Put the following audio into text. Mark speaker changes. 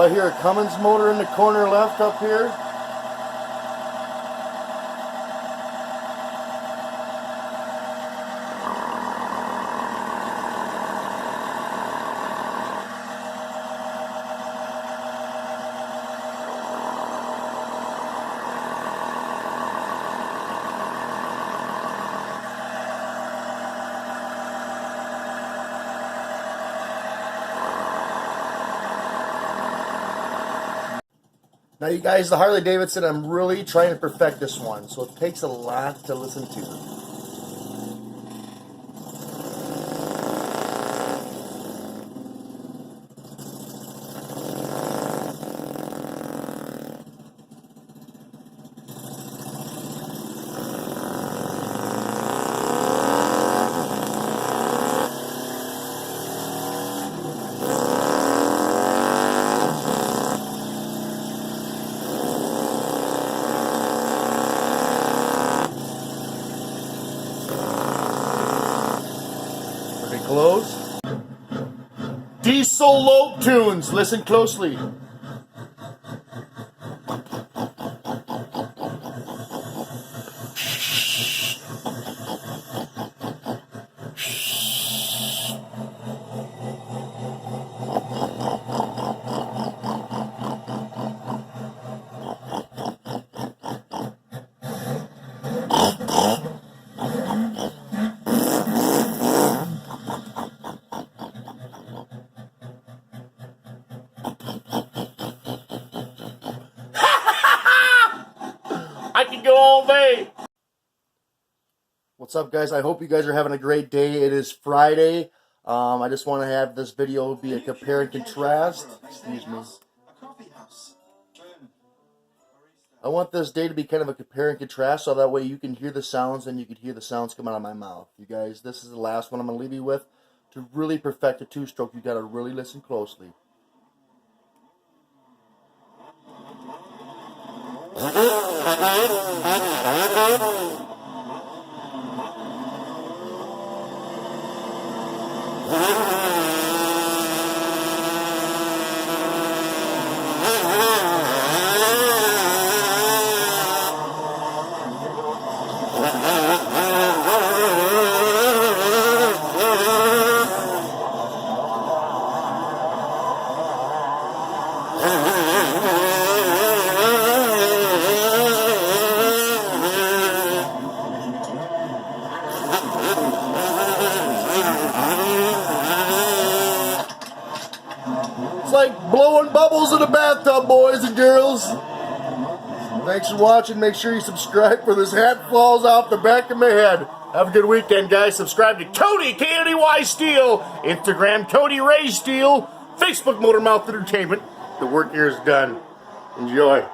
Speaker 1: I hear a Cummins motor in the corner left up here. Now you guys, the Harley Davidson, I'm really trying to perfect this one, so it takes a lot to listen to. Pretty close. Diesel lobe tunes, listen closely. I can go all day. What's up, guys? I hope you guys are having a great day. It is Friday. I just want to have this video be a compare and contrast. Excuse me. I want this day to be kind of a compare and contrast, so that way you can hear the sounds and you can hear the sounds come out of my mouth. You guys, this is the last one I'm going to leave you with. To really perfect a two-stroke, you got to really listen closely. It's like blowing bubbles in a bathtub, boys and girls. Thanks for watching. Make sure you subscribe for this hat falls off the back of my head. Have a good weekend, guys. Subscribe to Kody, Kody Steele, Instagram, Kody Ray Steele, Facebook, Motor Mouth Entertainment. The work here is done. Enjoy.